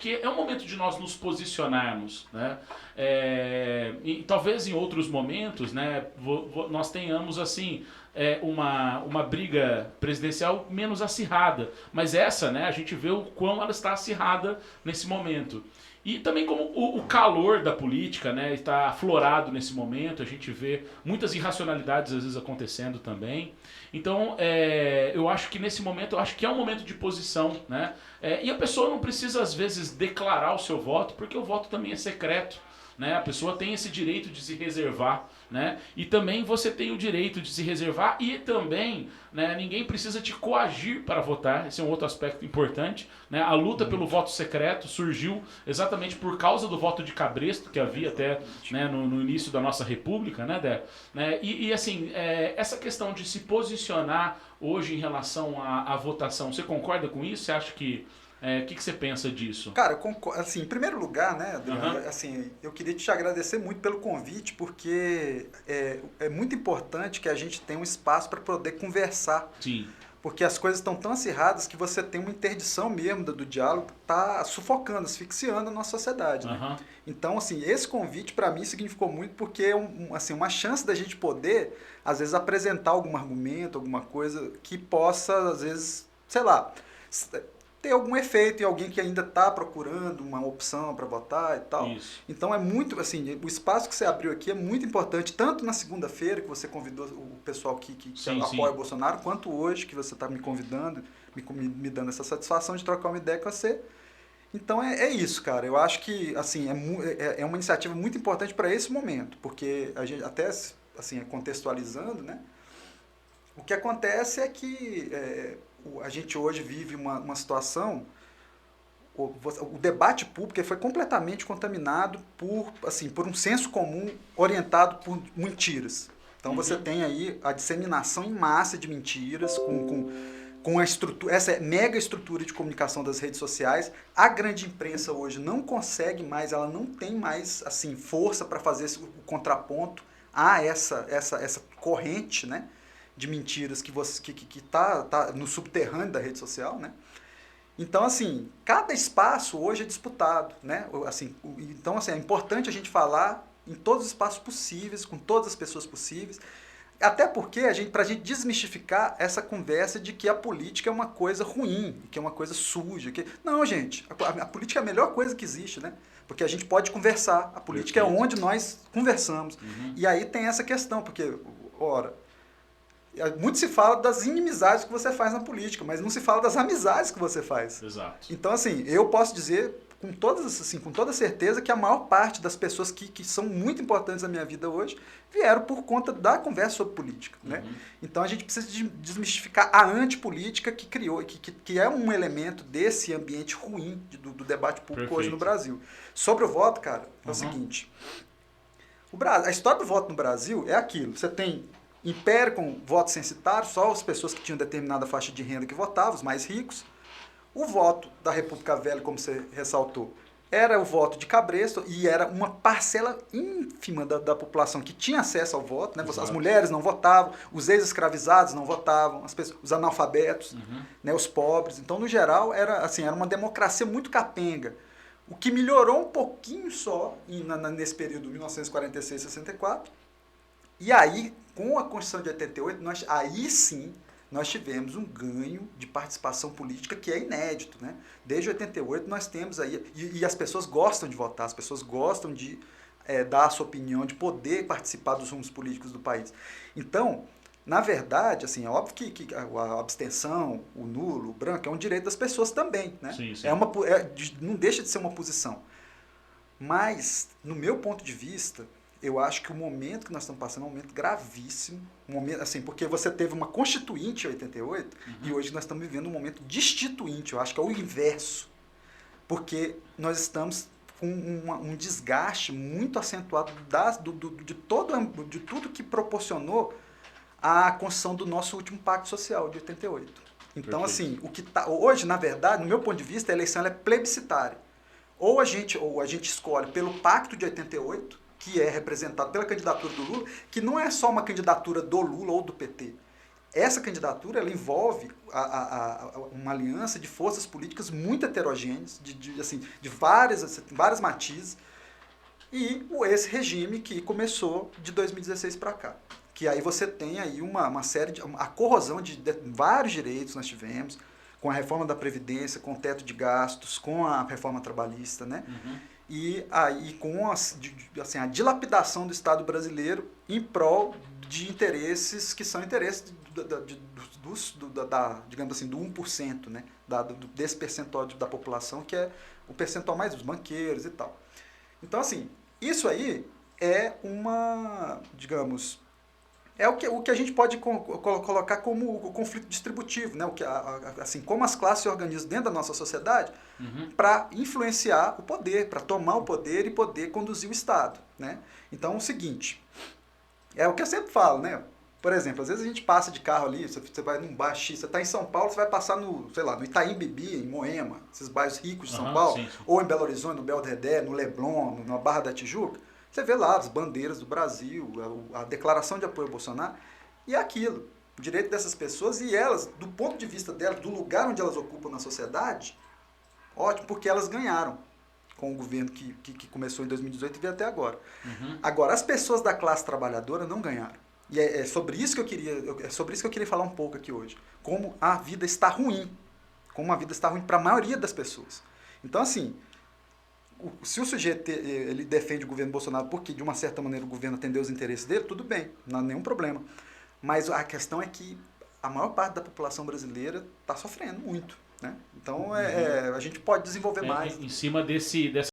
que é um momento de nós nos posicionarmos, né? E talvez em outros momentos, né, nós tenhamos assim uma briga presidencial menos acirrada, mas essa, né, a gente vê o quão ela está acirrada nesse momento. E também como o calor da política, né, está aflorado nesse momento, a gente vê muitas irracionalidades às vezes acontecendo também. Então, eu acho que nesse momento, eu acho que é um momento de posição, né? E a pessoa não precisa às vezes declarar o seu voto, porque o voto também é secreto. Né? A pessoa tem esse direito de se reservar, né? E também você tem o direito de se reservar e também, né, ninguém precisa te coagir para votar. Esse é um outro aspecto importante, né? A luta pelo Muito. voto secreto surgiu exatamente por causa do voto de cabresto que havia até, Exatamente. né, no início da nossa república, né, Dé? Né? E assim, essa questão de se posicionar hoje em relação à votação, você concorda com isso? Você acha que que você pensa disso? Cara, assim, em primeiro lugar, né, Adriano, Aham. assim, eu queria te agradecer muito pelo convite, porque é muito importante que a gente tenha um espaço para poder conversar, Sim. porque as coisas estão tão acirradas que você tem uma interdição mesmo do diálogo, que está sufocando, asfixiando a nossa sociedade, né? Aham. Então, assim, esse convite para mim significou muito porque é assim, uma chance da gente poder, às vezes, apresentar algum argumento, alguma coisa que possa, às vezes, sei lá, ter algum efeito em alguém que ainda está procurando uma opção para votar e tal. Isso. Então é muito, assim, o espaço que você abriu aqui é muito importante, tanto na segunda-feira, que você convidou o pessoal que Sim, apoia o sim. Bolsonaro, quanto hoje, que você está me convidando, me dando essa satisfação de trocar uma ideia com você. Então é isso, cara. Eu acho que assim é uma iniciativa muito importante para esse momento, porque a gente até assim contextualizando, né? O que acontece é que a gente hoje vive uma situação, o debate público foi completamente contaminado por um senso comum orientado por mentiras. Então você Uhum. tem aí a disseminação em massa de mentiras com a estrutura, essa mega estrutura de comunicação das redes sociais. A grande imprensa hoje não consegue mais, ela não tem mais assim força para fazer o contraponto a essa corrente, né, de mentiras que tá no subterrâneo da rede social, né? Então, assim, cada espaço hoje é disputado, né? Assim, então, assim, é importante a gente falar em todos os espaços possíveis, com todas as pessoas possíveis, até porque para a gente desmistificar essa conversa de que a política é uma coisa ruim, que é uma coisa suja. Não, gente, a política é a melhor coisa que existe, né? Porque a gente pode conversar. A política é Perfeito. onde nós conversamos. Uhum. E aí tem essa questão, porque, ora, muito se fala das inimizades que você faz na política, mas não se fala das amizades que você faz. Exato. Então, assim, eu posso dizer com toda certeza que a maior parte das pessoas que são muito importantes na minha vida hoje vieram por conta da conversa sobre política, né? Uhum. Então a gente precisa desmistificar a antipolítica que criou, que é um elemento desse ambiente ruim do debate público hoje no Perfeito. Brasil. Sobre o voto, cara, é o Uhum. seguinte, a história do voto no Brasil é aquilo. Você tem império com voto censitário, só as pessoas que tinham determinada faixa de renda que votavam, os mais ricos. O voto da República Velha, como você ressaltou, era o voto de cabresto e era uma parcela ínfima da população que tinha acesso ao voto. Né? As Exato. mulheres não votavam, os ex-escravizados não votavam, os analfabetos, Uhum. né? Os pobres. Então, no geral, era uma democracia muito capenga. O que melhorou um pouquinho só nesse período 1946-64. E aí, com a Constituição de 88, aí sim nós tivemos um ganho de participação política que é inédito. Né? Desde 88 nós temos aí, e as pessoas gostam de votar, as pessoas gostam de dar a sua opinião, de poder participar dos rumos políticos do país. Então, na verdade, assim, é óbvio que a abstenção, o nulo, o branco, é um direito das pessoas também. Né? Sim, sim. Não deixa de ser uma posição. Mas, no meu ponto de vista, eu acho que o momento que nós estamos passando é um momento gravíssimo, um momento, assim, porque você teve uma constituinte em 88 e Uhum. hoje nós estamos vivendo um momento destituinte, eu acho que é o inverso, porque nós estamos com um desgaste muito acentuado de tudo que proporcionou a construção do nosso último pacto social de 88. Então, Perfeito. assim, hoje, na verdade, no meu ponto de vista, a eleição é plebiscitária. Ou a gente escolhe pelo Pacto de 88, que é representado pela candidatura do Lula, que não é só uma candidatura do Lula ou do PT. essa candidatura ela envolve uma aliança de forças políticas muito heterogêneas, de várias matizes, e esse regime que começou de 2016 para cá. Que aí você tem aí uma série de... a corrosão de vários direitos nós tivemos, com a reforma da Previdência, com o teto de gastos, com a reforma trabalhista, né? E aí com a dilapidação do Estado brasileiro em prol de interesses que são interesses digamos assim, do 1%, né? Desse percentual da população, que é o percentual mais dos banqueiros e tal. Então, assim, isso aí é digamos, é o que a gente pode colocar como o conflito distributivo, né? Assim, como as classes se organizam dentro da nossa sociedade para influenciar o poder, para tomar o poder e poder conduzir o Estado, né? Então, é o seguinte, é o que eu sempre falo, né? Por exemplo, às vezes a gente passa de carro ali, você vai num bairro X, você está em São Paulo, você vai passar sei lá, no Itaim Bibi, em Moema, esses bairros ricos de São Paulo, sim. ou em Belo Horizonte, no Belvedere, no Leblon, na Barra da Tijuca, você vê lá as bandeiras do Brasil, a declaração de apoio ao Bolsonaro, e é aquilo, o direito dessas pessoas, e elas, do ponto de vista delas, do lugar onde elas ocupam na sociedade, ótimo, porque elas ganharam com o governo que começou em 2018 e veio até agora. Agora, as pessoas da classe trabalhadora não ganharam. E é sobre isso que eu queria falar um pouco aqui hoje. Como a vida está ruim. Como a vida está ruim para a maioria das pessoas. Então, assim, se o sujeito ele defende o governo Bolsonaro porque, de uma certa maneira, o governo atendeu os interesses dele, tudo bem, não há nenhum problema. Mas a questão é que a maior parte da população brasileira está sofrendo muito, né? Então, a gente pode desenvolver mais. Em cima dessa